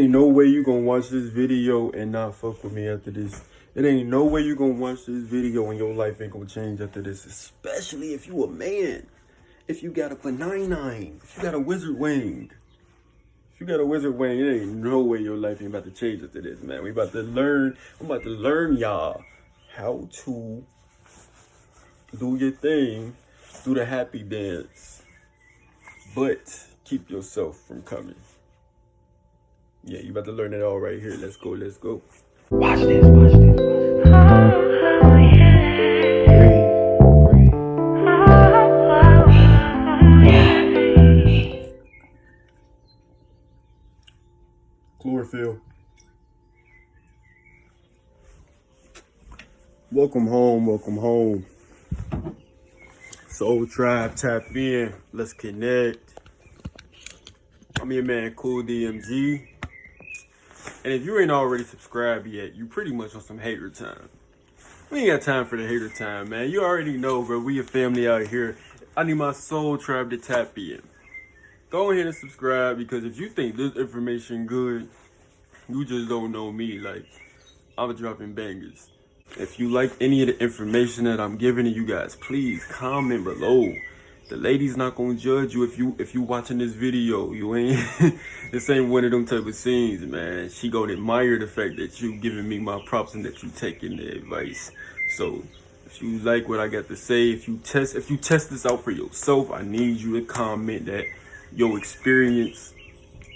Ain't no way you gonna watch this video and not fuck with me after this. It ain't no way you gonna watch this video and your life ain't gonna change after this. Especially if you a man. If you got a panini, if you got a wizard wing. If you got a wizard wing, it ain't no way your life ain't about to change after this, man. We about to learn. I'm about to learn y'all how to do your thing, do the happy dance, but keep yourself from coming. Yeah, you about to learn it all right here. Let's go, let's go. Watch this, watch this. Oh, yeah. Chlorophyll. Welcome home, welcome home. Soul Tribe, tap in. Let's connect. I'm your man, Cool DMG. And if you ain't already subscribed yet, you pretty much on some hater time. We ain't got time for the hater time, man. You already know, bro. We a family out here. I need my Soul Tribe to tap in. Go ahead and subscribe, because if you think this information good, you just don't know me. Like, I'm dropping bangers. If you like any of the information that I'm giving to you guys, please comment below. The lady's not gonna judge you if you watching this video. You ain't this ain't one of them type of scenes, man. She gonna admire the fact that you giving me my props and that you taking the advice. So if you like what I got to say, if you test this out for yourself, I need you to comment that your experience,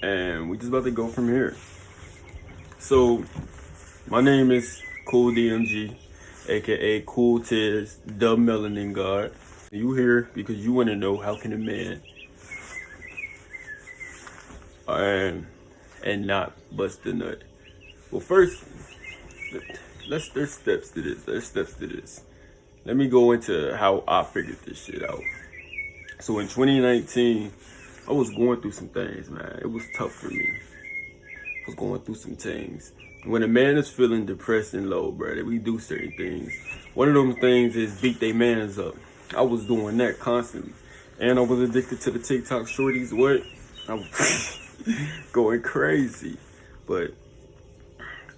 and we just about to go from here. So my name is Cool DMG, aka Cool Tiz, the Melanin God. You here because you want to know, how can a man and not bust a nut? Well, first, there's steps to this. Let me go into how I figured this shit out. So in 2019, I was going through some things, man. It was tough for me. I was going through some things. When a man is feeling depressed and low, brother, we do certain things. One of those things is beat they mans up. I was doing that constantly. And I was addicted to the TikTok shorties. What? I was going crazy. But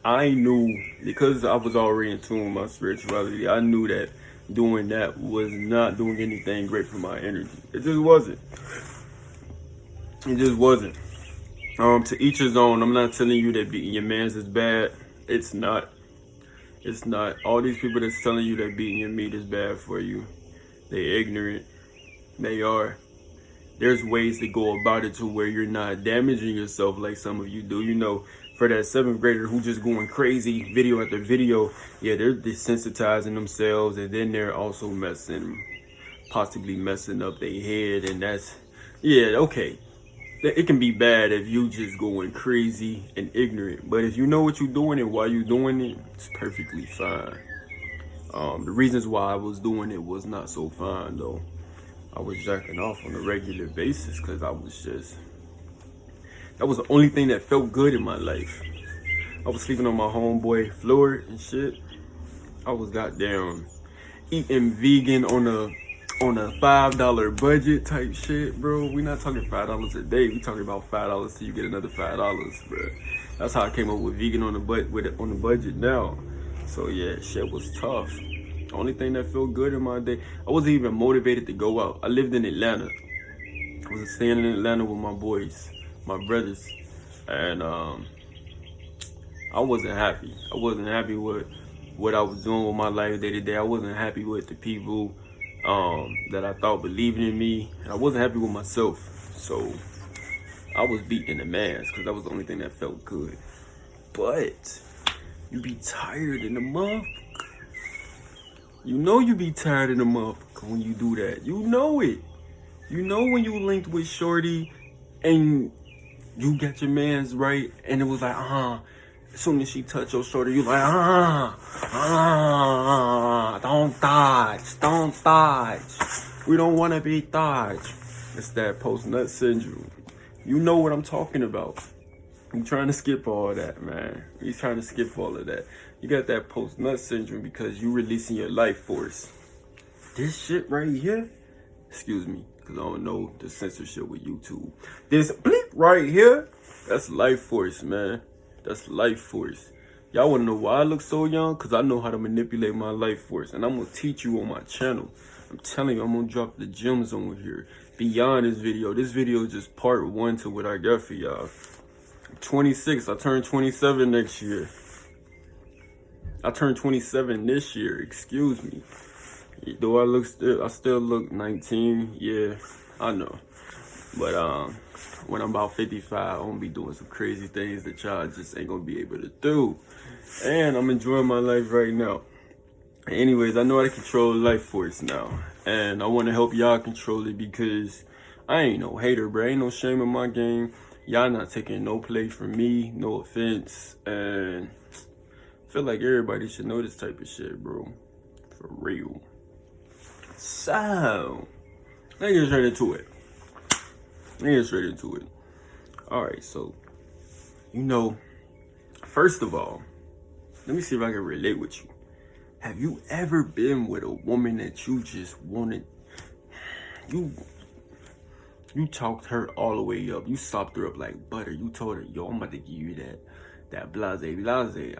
I knew, because I was already in tune with my spirituality, I knew that doing that was not doing anything great for my energy. It just wasn't. It just wasn't. To each his own. I'm not telling you that beating your mans is bad. It's not. It's not. All these people that's telling you that beating your meat is bad for you, they ignorant. They are. There's ways to go about it to where you're not damaging yourself like some of you do. You know, for that 7th grader who just going crazy video after video, yeah, they're desensitizing themselves, and then they're also possibly messing up their head, and that's, yeah, okay. It can be bad if you just going crazy and ignorant, but if you know what you're doing and why you're doing it, it's perfectly fine. The reasons why I was doing it was not so fine, though. I was jacking off on a regular basis because that was the only thing that felt good in my life. I was sleeping on my homeboy floor and shit. I was goddamn eating vegan on a $5 budget type shit, bro. We not talking $5 a day. We talking about $5 till you get another $5, bro. That's how I came up with vegan on the budget now. So yeah, shit was tough. The only thing that felt good in my day, I wasn't even motivated to go out. I lived in Atlanta. I was staying in Atlanta with my boys, my brothers, and I wasn't happy. I wasn't happy with what I was doing with my life day to day. I wasn't happy with the people that I thought believed in me, and I wasn't happy with myself. So I was beating the mans because that was the only thing that felt good. But you be tired in the month. You know you be tired in the motherfucker when you do that. You know it. You know when you linked with shorty and you got your mans right, and it was like, as soon as she touched your shoulder, you like, don't dodge. We don't want to be dodged. It's that post-nut syndrome. You know what I'm talking about. I'm trying to skip all that, man. He's trying to skip all of that. You got that post-nut syndrome because you releasing your life force. This shit right here, excuse me, because I don't know the censorship with YouTube. This bleep right here, that's life force, man. That's life force. Y'all wanna know why I look so young? Cause I know how to manipulate my life force. And I'm gonna teach you on my channel. I'm telling you, I'm gonna drop the gems on here. Beyond this video. This video is just part one to what I got for y'all. I'm 26, I turn 27 next year. I turned 27 this year, excuse me. Though I still look 19, yeah, I know. But when I'm about 55, I'm gonna be doing some crazy things that y'all just ain't gonna be able to do. And I'm enjoying my life right now. Anyways, I know how to control life force now. And I wanna help y'all control it because I ain't no hater, bro. Ain't no shame in my game. Y'all not taking no play from me, no offense. And I feel like everybody should know this type of shit, bro. For real. So, let's get straight into it. Alright, so, first of all, let me see if I can relate with you. Have you ever been with a woman that you just wanted, you talked her all the way up. You sopped her up like butter. You told her, yo, I'm about to give you that blase.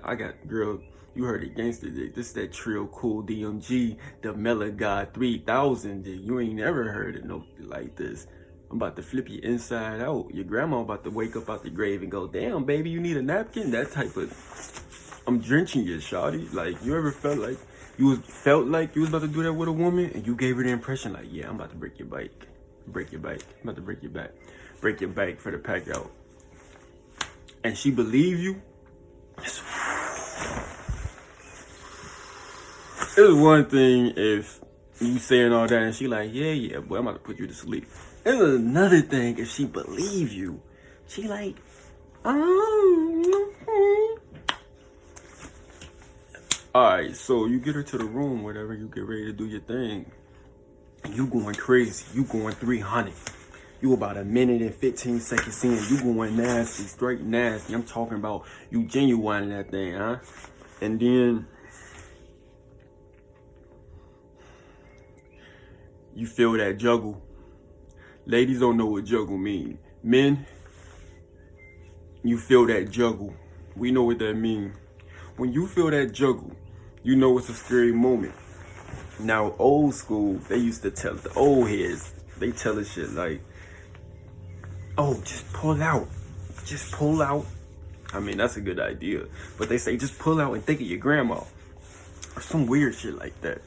I got, girl, you heard it, gangster dick. This is that Trill Cool DMG, the Mela God 3000 dick. You ain't never heard it no like this. I'm about to flip you inside out. Your grandma about to wake up out the grave and go, damn, baby, you need a napkin? That type of, I'm drenching you, shawty. Like, you ever felt like you was about to do that with a woman and you gave her the impression like, yeah, I'm about to break your bike. Break your bike. I'm about to break your back. Break your back for the pack out. And she believe you? It's one thing if you saying all that and she like, yeah, boy, I'm about to put you to sleep. It's another thing if she believe you. She like, Alright, so you get her to the room, whatever, you get ready to do your thing. You going crazy. You going 300. You about a minute and 15 seconds in. You going nasty, straight nasty. I'm talking about you genuine that thing, huh? And then you feel that juggle. Ladies don't know what juggle mean. Men, you feel that juggle. We know what that mean. When you feel that juggle, you know it's a scary moment. Now, old school, they used to tell, the old heads, they tell us shit like, oh, just pull out. Just pull out. I mean, that's a good idea. But they say, just pull out and think of your grandma. Or some weird shit like that.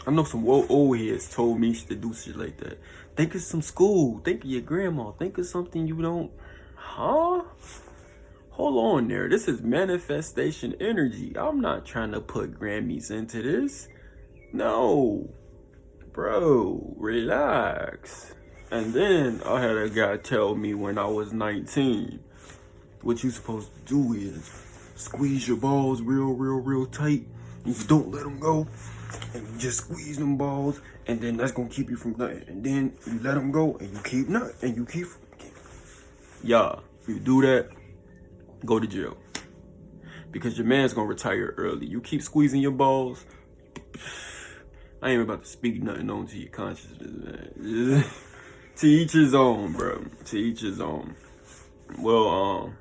I know some old heads told me to do shit like that. Think of some school. Think of your grandma. Think of something you don't, huh? Hold on there. This is manifestation energy. I'm not trying to put Grammys into this. No, bro, relax. And then I had a guy tell me when I was 19, what you supposed to do is squeeze your balls real tight. And you don't let them go. And you just squeeze them balls. And then that's going to keep you from nutting. And then you let them go and you keep nutting. And you keep. Yeah, if you do that, go to jail. Because your man's going to retire early. You keep squeezing your balls. I ain't about to speak nothing on to your consciousness, man. To each his own, bro. To each his own. Well,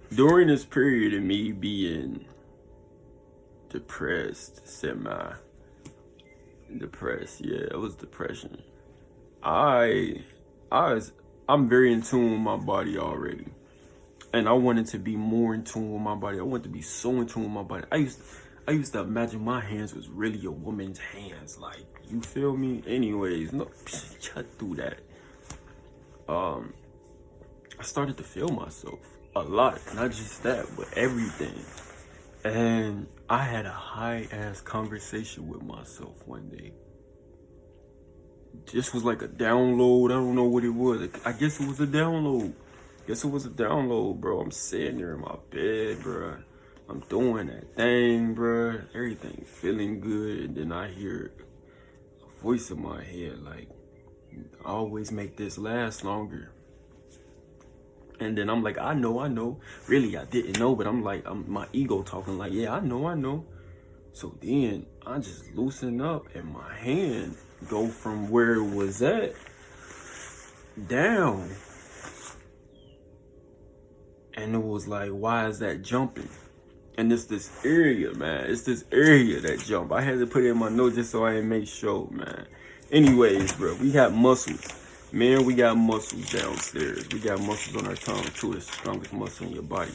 during this period of me being depressed, semi-depressed, yeah, it was depression. I'm very in tune with my body already. And I wanted to be more in tune with my body. I wanted to be so in tune with my body. I used to imagine my hands was really a woman's hands. Like, you feel me? Anyways, no, cut through that. I started to feel myself a lot. Not just that, but everything. And I had a high-ass conversation with myself one day. This was like a download. I don't know what it was. I guess it was a download. Bro. I'm sitting there in my bed, bro. I'm doing that thing, bro. Everything feeling good. And then I hear a voice in my head like, always make this last longer. And then I'm like, I know. Really, I didn't know, but I'm like, my ego talking like, yeah, I know. So then I just loosen up and my hand go from where it was at down. And it was like, why is that jumping? And it's this area, man. It's this area that jump. I had to put it in my notes just so I didn't make sure, man. Anyways, bro, we got muscles. Man, we got muscles downstairs. We got muscles on our tongue, too. It's the strongest muscle in your body.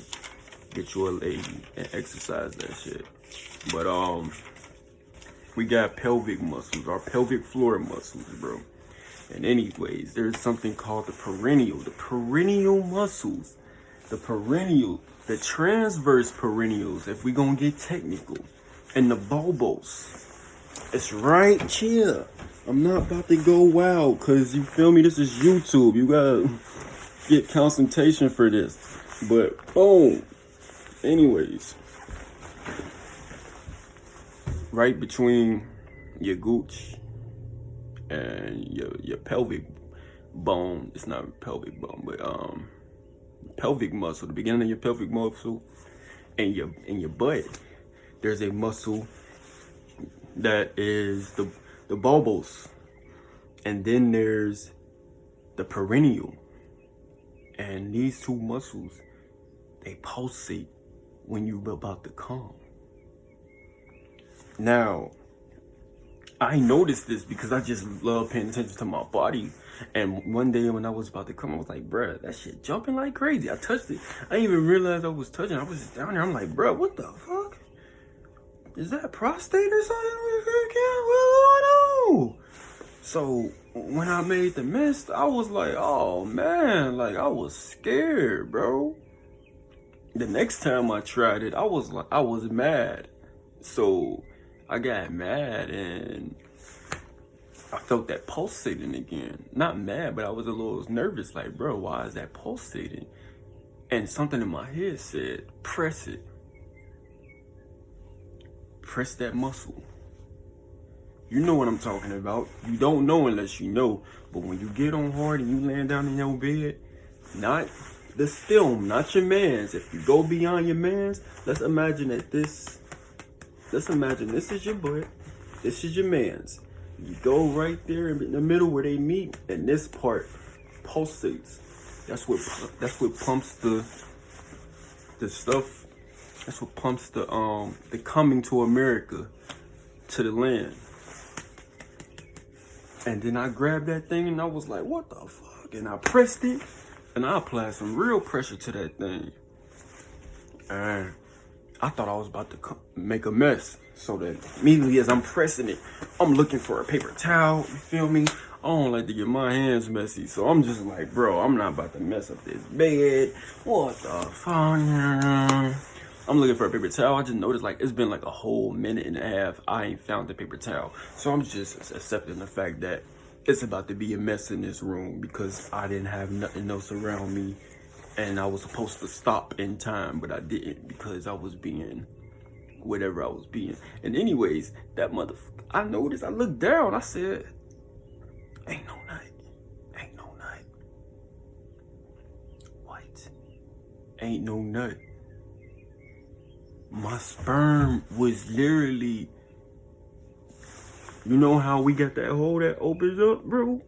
Get you a lady and exercise that shit. But, we got pelvic muscles, our pelvic floor muscles, bro. And anyways, there's something called the perineal. The perineal muscles. The perineal. The transverse perineals, if we gonna get technical, and the bulbos. It's right here. I'm not about to go wild, cause you feel me, this is YouTube. You gotta get concentration for this. But boom. Anyways. Right between your gooch and your pelvic bone. It's not pelvic bone, but pelvic muscle, the beginning of your pelvic muscle and your butt, there's a muscle that is the bulbos, and then there's the perineal, and these two muscles, they pulsate when you're about to come. Now, I noticed this because I just love paying attention to my body. And one day when I was about to come, I was like, bruh, that shit jumping like crazy. I touched it. I didn't even realize I was touching. I was just down there. I'm like, bruh, what the fuck? Is that prostate or something? What's going on? So when I made the mist, I was like, oh man, like I was scared, bro. The next time I tried it, I was mad. So I got mad and I felt that pulsating again. Not mad, but I was a little nervous. Like, bro, why is that pulsating? And something in my head said, press it. Press that muscle. You know what I'm talking about. You don't know unless you know. But when you get on hard and you land down in your bed, not the stem, not your man's. If you go beyond your man's, let's imagine this is your butt. This is your man's. You go right there in the middle where they meet, and this part pulsates. That's what pumps the stuff. That's what pumps the coming to America, to the land. And then I grabbed that thing and I was like, what the fuck? And I pressed it and I applied some real pressure to that thing. And I thought I was about to make a mess. So that immediately as I'm pressing it, I'm looking for a paper towel, you feel me? I don't like to get my hands messy. So I'm just like, bro, I'm not about to mess up this bed. What the fuck? I'm looking for a paper towel. I just noticed like it's been like a whole minute and a half. I ain't found the paper towel. So I'm just accepting the fact that it's about to be a mess in this room because I didn't have nothing else around me. And I was supposed to stop in time, but I didn't because I was being whatever I was being. And anyways, that motherfucker, I noticed, I looked down, I said, ain't no nut. Ain't no nut. What? Ain't no nut. My sperm was literally, you know how we got that hole that opens up, bro?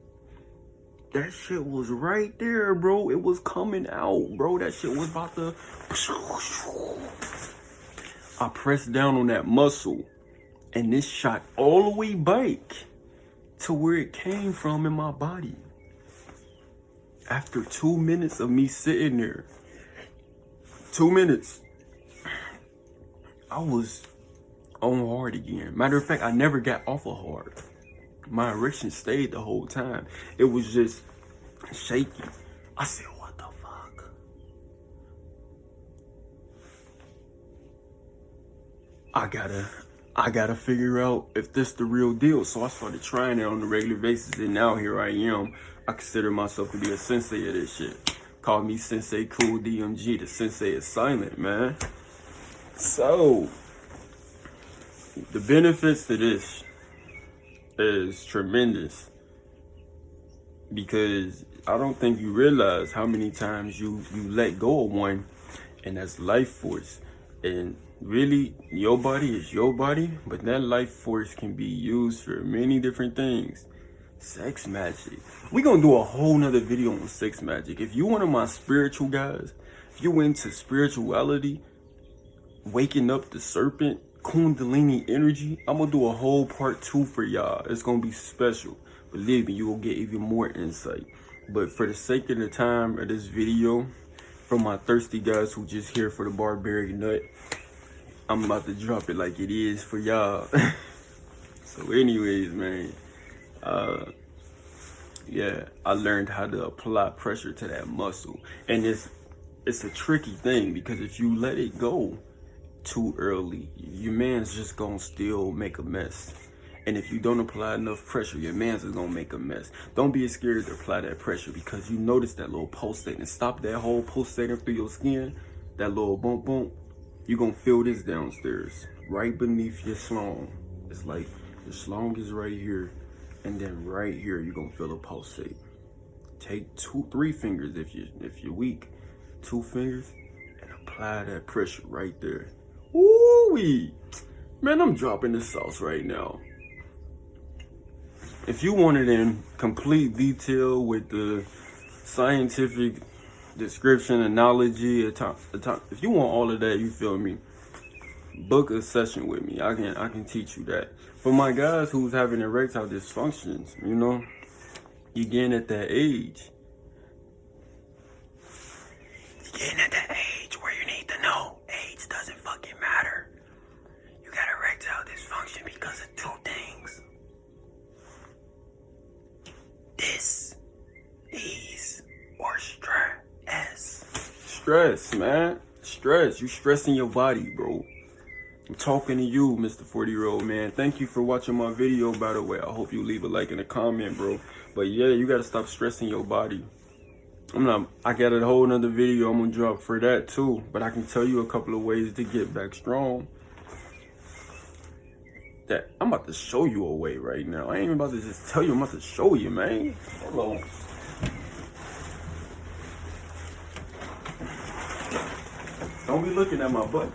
That shit was right there, bro. It was coming out, bro. That shit was about to... I pressed down on that muscle, and this shot all the way back to where it came from in my body. After 2 minutes of me sitting there, 2 minutes, I was on hard again. Matter of fact, I never got off of hard. My erection stayed the whole time. It was just shaky. I said, what the fuck? I gotta figure out if this the real deal. So I started trying it on a regular basis, and now here I am. I consider myself to be a sensei of this shit. Call me Sensei Cool DMG. The sensei is silent, man. So, the benefits to this is tremendous, because I don't think you realize how many times you let go of one, and that's life force. And really, your body is your body, but that life force can be used for many different things. Sex magic. We're gonna do a whole nother video on sex magic. If you one of my spiritual guys, if you into spirituality, waking up the serpent, Kundalini energy, I'm gonna do a whole part 2 for y'all. It's gonna be special. Believe me, you will get even more insight. But for the sake of the time of this video, for my thirsty guys who just here for the barbaric nut, I'm about to drop it like it is for y'all. So anyways, man, yeah, I learned how to apply pressure to that muscle. And it's a tricky thing, because if you let it go too early, your man's just gonna still make a mess. And if you don't apply enough pressure, your man's is gonna make a mess. Don't be scared to apply that pressure, because you notice that little pulsating. Stop that whole pulsating through your skin, that little bump bump. You're gonna feel this downstairs, right beneath your schlong. It's like the schlong is right here, and then right here you're gonna feel a pulsate. Take 2-3 fingers if you're weak, 2 fingers, and apply that pressure right there. Woo-wee! Man, I'm dropping the sauce right now. If you want it in complete detail with the scientific description, analogy, if you want all of that, you feel me, book a session with me. I can teach you that. For my guys who's having erectile dysfunctions, you know, you getting at that age. You're getting at that age where you need to know age doesn't fucking matter. You got erectile dysfunction because of 2 things. These, or stress. Stress, man. Stress. You stressing your body, bro. I'm talking to you, Mr. 40-year-old man. Thank you for watching my video, by the way. I hope you leave a like and a comment, bro. But yeah, you gotta stop stressing your body. I got a whole nother video I'm gonna drop for that too. But I can tell you a couple of ways to get back strong. That I'm about to show you a way right now. I ain't even about to just tell you, I'm about to show you, man. Hold on. Don't be looking at my butt.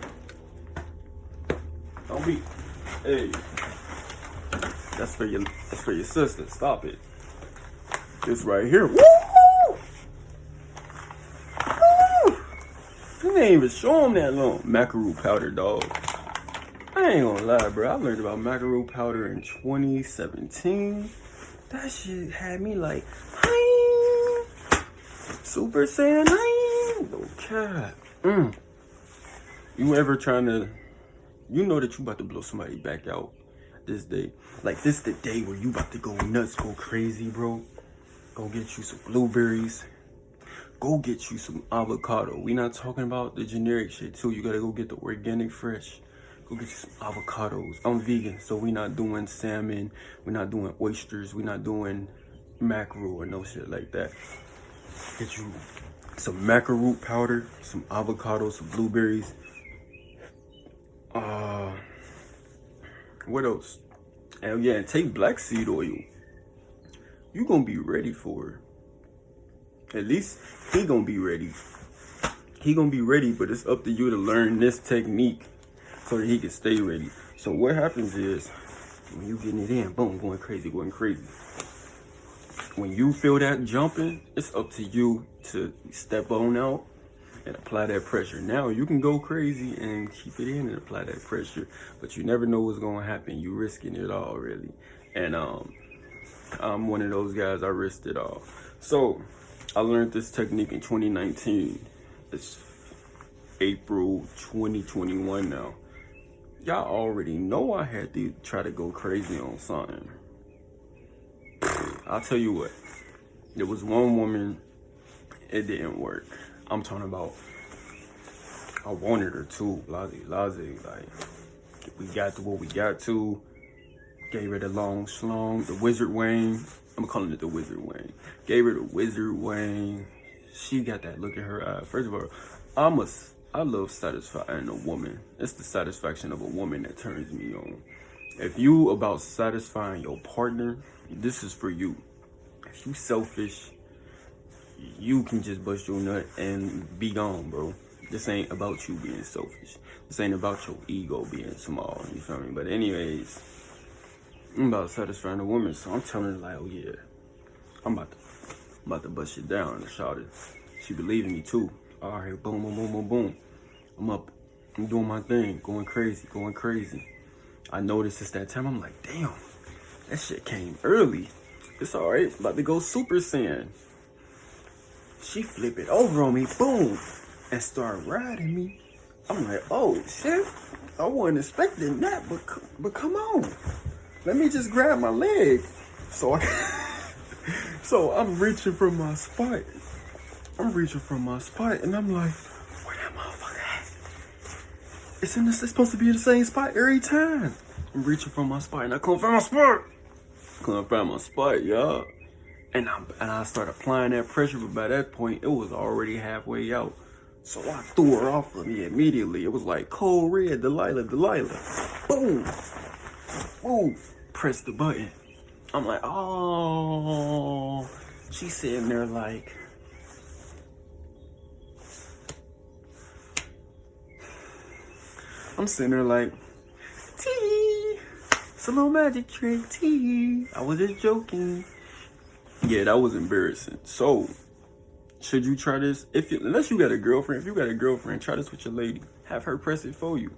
Don't be. Hey, that's for your sister. Stop it. This right here. Woo! Woo! You ain't even show him that long. Mackerel powder, dog. I ain't gonna lie, bro. I learned about mackerel powder in 2017. That shit had me like, hi, Super Saiyan, hi. No cap. You ever trying to, you know that you about to blow somebody back out this day. Like, this the day where you about to go nuts, go crazy, bro. Go get you some blueberries. Go get you some avocado. We not talking about the generic shit, too. You gotta go get the organic fresh. Go get you some avocados. I'm vegan, so we not doing salmon. We not doing oysters. We not doing mackerel or no shit like that. Get you some mackerel powder, some avocados, some blueberries. What else? And yeah, take black seed oil. You gonna be ready for it. At least he gonna be ready. He gonna be ready, but it's up to you to learn this technique so that he can stay ready. So what happens is, when you getting it in, boom, going crazy. When you feel that jumping, it's up to you to step on out and apply that pressure. Now you can go crazy and keep it in and apply that pressure, but you never know what's gonna happen. You risking it all, really. And I'm one of those guys. I risked it all. So I learned this technique in 2019. It's April 2021 now. Y'all already know I had to try to go crazy on something. I'll tell you what. There was one woman, it didn't work. I'm talking about, I wanted her too, lazy, like, we got to what we got to, gave her the long schlong, the wizard wang, I'm calling it the wizard wang, gave her the wizard wang, she got that look in her eye. First of all, I love satisfying a woman. It's the satisfaction of a woman that turns me on. If you about satisfying your partner, this is for you. If you selfish, you can just bust your nut and be gone, bro. This ain't about you being selfish. This ain't about your ego being small, you feel me? But anyways, I'm about satisfying a woman, so I'm telling her like, oh yeah, I'm about to bust it down and shout it. She believe in me too. All right, boom, boom, boom, boom, boom. I'm up. I'm doing my thing, going crazy, going crazy. I noticed it's that time. I'm like, damn, that shit came early. It's all right. About to go Super Saiyan. She flip it over on me, boom, and start riding me. I'm like, oh shit, I wasn't expecting that, but come on, let me just grab my leg. So so I'm reaching for my spot. And I'm like, where that motherfucker at? It's supposed to be in the same spot every time. I'm reaching for my spot, and I couldn't find my spot. Y'all. And I started applying that pressure, but by that point, it was already halfway out. So I threw her off of me immediately. It was like cold red, Delilah. Boom. Boom. Press the button. I'm like, oh. She's sitting there like, I'm sitting there like, T. It's a little magic trick, T. I was just joking. Yeah, that was embarrassing. So, should you try this? Unless you got a girlfriend. If you got a girlfriend, try this with your lady. Have her press it for you.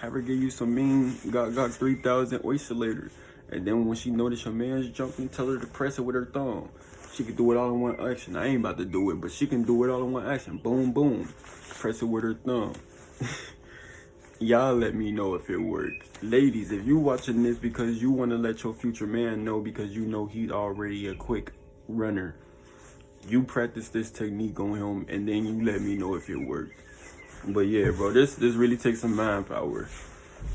Have her give you some mean got 3,000 oyster later. And then when she notice your man's jumping, tell her to press it with her thumb. She can do it all in one action. I ain't about to do it, but she can do it all in one action. Boom, boom. Press it with her thumb. Y'all let me know if it worked. Ladies, if you watching this because you want to let your future man know because you know he's already a quick runner, you practice this technique on him and then you let me know if it worked. But yeah, bro, this really takes some mind power.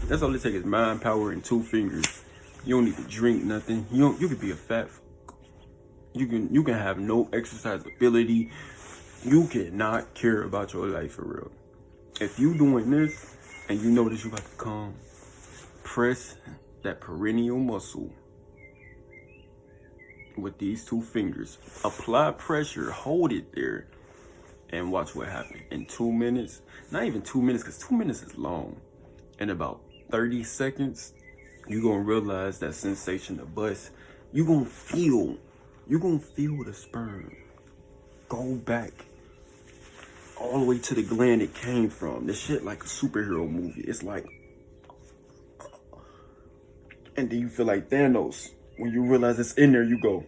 That's all it takes is mind power and 2 fingers. You don't need to drink nothing. You could be a fat fuck. You can have no exercise ability. You cannot care about your life for real. If you doing this and you notice you about to come, press that perineal muscle with these 2 fingers. Apply pressure, hold it there, and watch what happens. In 2 minutes, not even 2 minutes, because 2 minutes is long. In about 30 seconds, you're gonna realize that sensation of bust. You're gonna feel the sperm go back all the way to the gland it came from. This shit like a superhero movie. It's like, and then you feel like Thanos. When you realize it's in there, you go.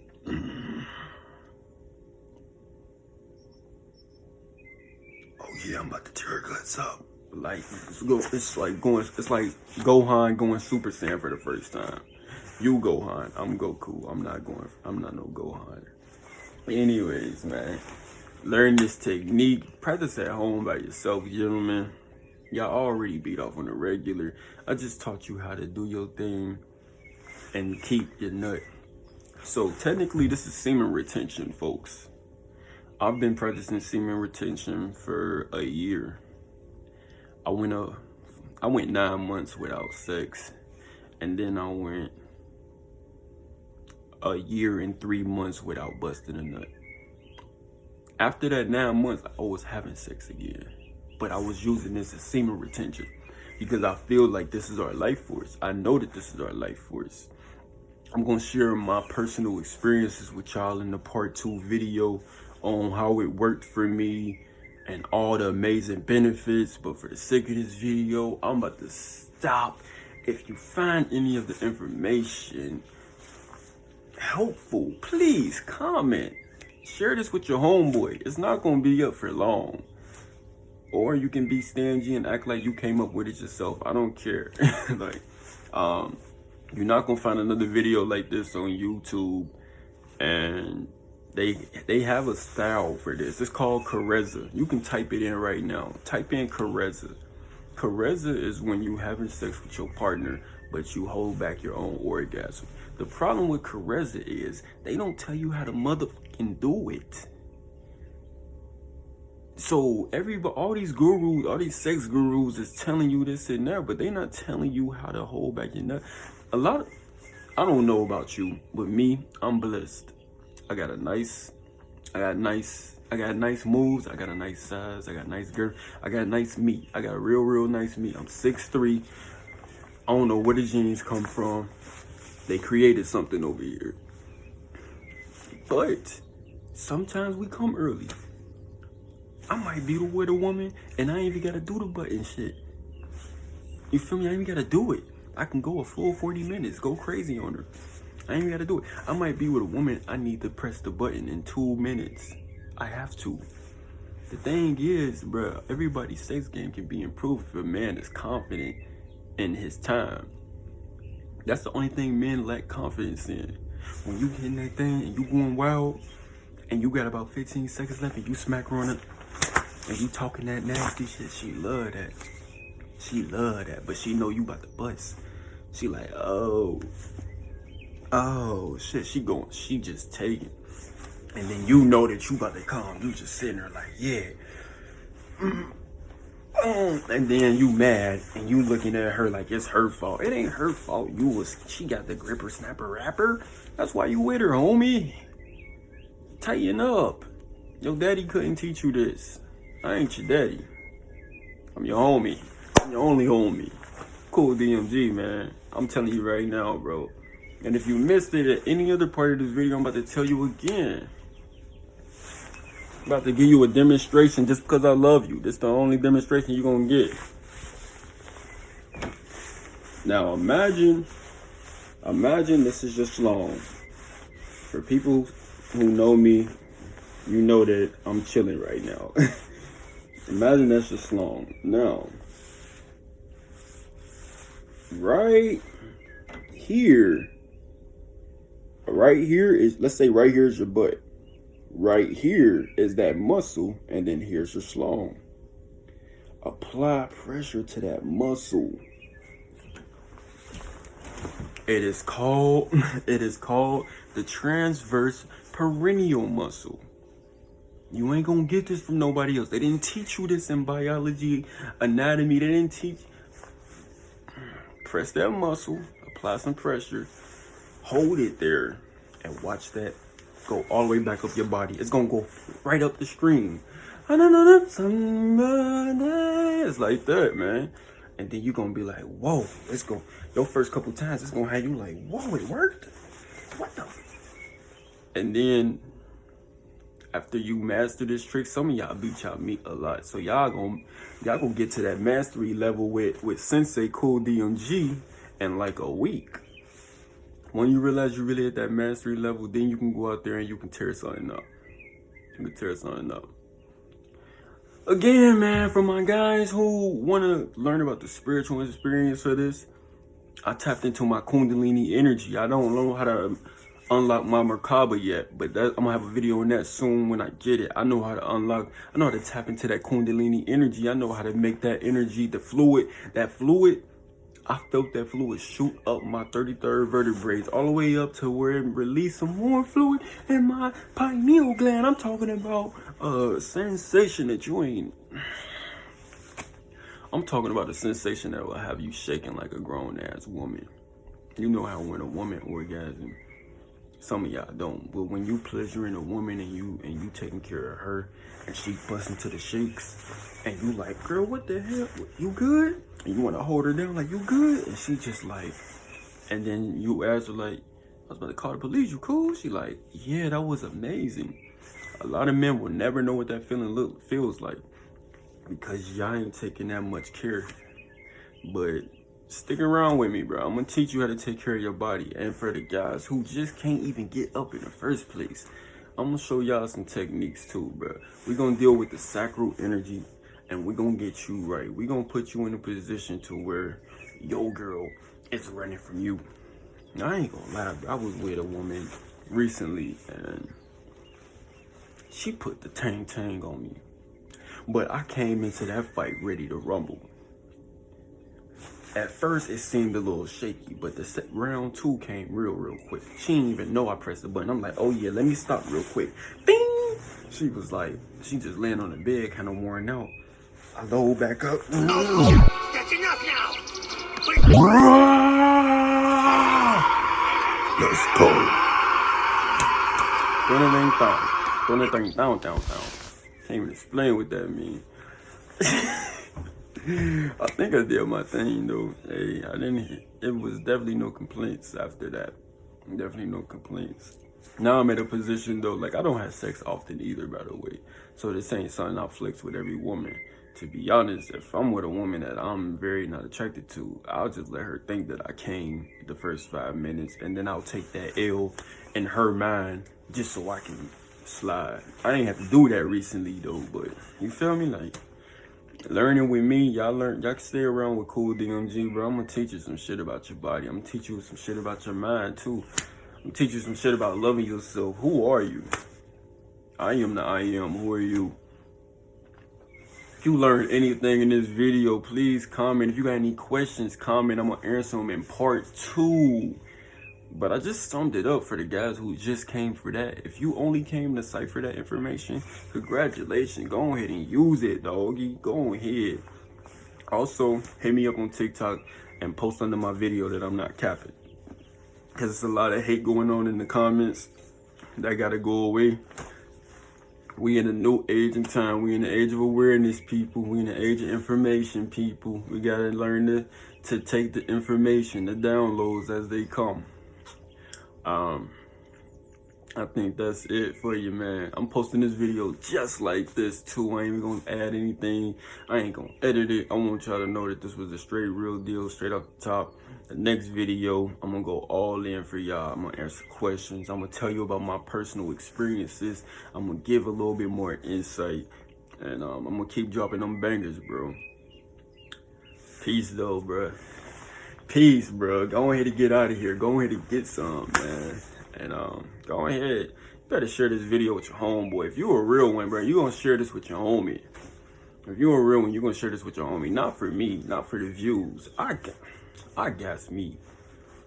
Oh yeah, I'm about to tear her guts up. Like it's like Gohan going Super Saiyan for the first time. You Gohan, I'm Goku. I'm not no Gohan. Anyways, man, learn this technique. Practice at home by yourself, gentlemen. Y'all already beat off on the regular. I just taught you how to do your thing and keep your nut. So technically this is semen retention, folks. I've been practicing semen retention for a year. I went 9 months without sex, and then I went a year and 3 months without busting a nut. After that 9 months, I was having sex again, but I was using this as semen retention because I feel like this is our life force. I know that this is our life force. I'm gonna share my personal experiences with y'all in the part 2 video on how it worked for me and all the amazing benefits. But for the sake of this video, I'm about to stop. If you find any of the information helpful, please comment. Share this with your homeboy. It's not gonna be up for long. Or you can be stingy and act like you came up with it yourself. I don't care. You're not gonna find another video like this on YouTube, and they have a style for this. It's called Carezza. You can type it in right now. Type in Carezza. Carezza is when you having sex with your partner, but you hold back your own orgasm. The problem with Carezza is they don't tell you how to motherfucking do it. So all these gurus, all these sex gurus is telling you this and that, but they not telling you how to hold back your nut. I don't know about you, but me, I'm blessed. I got nice moves. I got a nice size. I got nice girth. I got nice meat. I got real nice meat. I'm 6'3". I don't know where the genes come from. They created something over here. But sometimes we come early. I might be with a woman and I ain't even gotta do the button shit. You feel me? I ain't even gotta do it. I can go a full 40 minutes, go crazy on her. I ain't even gotta do it. I might be with a woman, I need to press the button in 2 minutes. I have to. The thing is, bro, everybody's sex game can be improved if a man is confident in his time. That's the only thing men lack confidence in. When you getting that thing and you going wild and you got about 15 seconds left and you smack her on it and you talking that nasty shit, she love that. She love that, but she know you about to bust. She like, oh shit, she just taking. And then you know that you about to come. You just sitting there like, yeah. And then you mad and you looking at her like it's her fault. It ain't her fault. She got the gripper snapper rapper. That's why you with her, homie. Tighten up. Your daddy couldn't teach you this. I ain't your daddy. I'm your homie. I'm your only homie. Cool DMG, man. I'm telling you right now, bro. And if you missed it at any other part of this video, I'm about to tell you again. I'm about to give you a demonstration just because I love you. This is the only demonstration you're going to get. Now imagine this is just long. For people who know me, you know that I'm chilling right now. Imagine that's just long. Now, right here is, let's say right here is your butt. Right here is that muscle, and then here's your schlong. Apply pressure to that muscle. It is called the transverse perineal muscle. You ain't gonna get this from nobody else. They didn't teach you this in biology, anatomy. They didn't teach. Press that muscle, apply some pressure, hold it there, and watch that go all the way back up your body. It's gonna go right up the stream. It's like that, man. And then you're gonna be like, whoa, let's go. Your first couple times, it's gonna have you like, whoa, it worked? What the? And then after you master this trick, some of y'all beat y'all meat a lot. So y'all gonna get to that mastery level with Sensei Cool DMG in like a week. When you realize you're really at that mastery level, then you can go out there and you can tear something up. Again, man, for my guys who want to learn about the spiritual experience of this, I tapped into my Kundalini energy. I don't know how to unlock my Merkaba yet, but I'm going to have a video on that soon when I get it. I know how to unlock, I know how to tap into that Kundalini energy. I know how to make that energy, that fluid, I felt that fluid shoot up my 33rd vertebrae all the way up to where it released some more fluid in my pineal gland. I'm talking about a sensation that you ain't. I'm talking about a sensation that will have you shaking like a grown-ass woman. You know how when a woman orgasms, some of y'all don't, but when you pleasuring a woman and you taking care of her and she busting to the shakes and you like, girl, what the hell? You good? And you want to hold her down like, you good? And she just like, and then you ask her like, I was about to call the police, you cool? She like, yeah, that was amazing. A lot of men will never know what that feels like because y'all ain't taking that much care. But stick around with me, bro. I'm gonna teach you how to take care of your body. And for the guys who just can't even get up in the first place, I'm gonna show y'all some techniques too, bro. We're gonna deal with the sacral energy and we're gonna get you right. We're gonna put you in a position to where your girl is running from you. Now, I ain't gonna lie, bro. I was with a woman recently and she put the tang on me. But I came into that fight ready to rumble. At first, it seemed a little shaky, but the round 2 came real quick. She didn't even know I pressed the button. I'm like, oh yeah, let me stop real quick. Bing! She was like, she just laying on the bed, kind of worn out. I load back up. That's enough now! Let's go. Down. Can't even explain what that means. I think I did my thing though. Hey, it was definitely no complaints after that. Definitely no complaints. Now I'm at a position though, like I don't have sex often either, by the way. So this ain't something I flex with every woman. To be honest, if I'm with a woman that I'm very not attracted to, I'll just let her think that I came the first 5 minutes, and then I'll take that L in her mind just so I can slide. I ain't have to do that recently though, but you feel me? Like learning with me, y'all can stay around with Cool DMG, bro. I'm gonna teach you some shit about your body. I'm gonna teach you some shit about your mind too. I'm gonna teach you some shit about loving yourself. Who are you? I am the I am. Who are you? If you learned anything in this video, please comment. If you got any questions, comment. I'm gonna answer them in part 2. But I just summed it up for the guys who just came for that. If you only came to site for that information, congratulations. Go ahead and use it, doggy. Go ahead. Also, hit me up on TikTok and post under my video that I'm not capping. Because there's a lot of hate going on in the comments. That gotta go away. We in a new age and time. We in the age of awareness, people. We in the age of information, people. We gotta learn to take the information, the downloads as they come. I think that's it for you, man. I'm posting this video just like this too. I ain't even gonna add anything. I ain't gonna edit it. I want y'all to know that this was a straight real deal, straight off the top. The next video, I'm gonna go all in for y'all. I'm gonna answer questions. I'm gonna tell you about my personal experiences. I'm gonna give a little bit more insight. And I'm gonna keep dropping them bangers, bro. Peace though, bro. Peace, bro. Go ahead and get out of here. Go ahead and get some, man. And go ahead. You better share this video with your homeboy. If you a real one, bro, you gonna share this with your homie. If you a real one, you gonna share this with your homie. Not for me, not for the views. I gas me.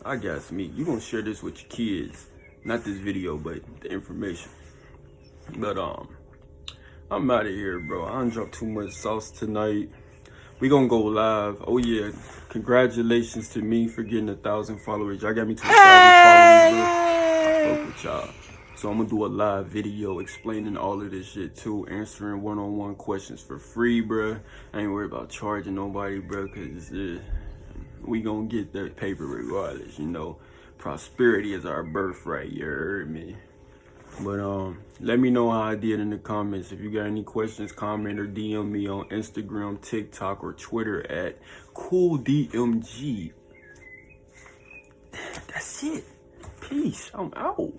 You gonna share this with your kids. Not this video, but the information. But I'm out of here, bro. I done dropped too much sauce tonight. We gonna go live. Oh yeah, congratulations to me for getting 1,000 followers. Y'all got me to 1,000 followers, bro. I fuck with y'all. So I'm gonna do a live video explaining all of this shit too, answering one-on-one questions for free, bro. I ain't worried about charging nobody, bro, cause we gonna get that paper regardless, you know. Prosperity is our birthright, you heard me. But let me know how I did in the comments. If you got any questions, comment or DM me on Instagram, TikTok, or Twitter at CoolDMG. That's it. Peace. I'm out.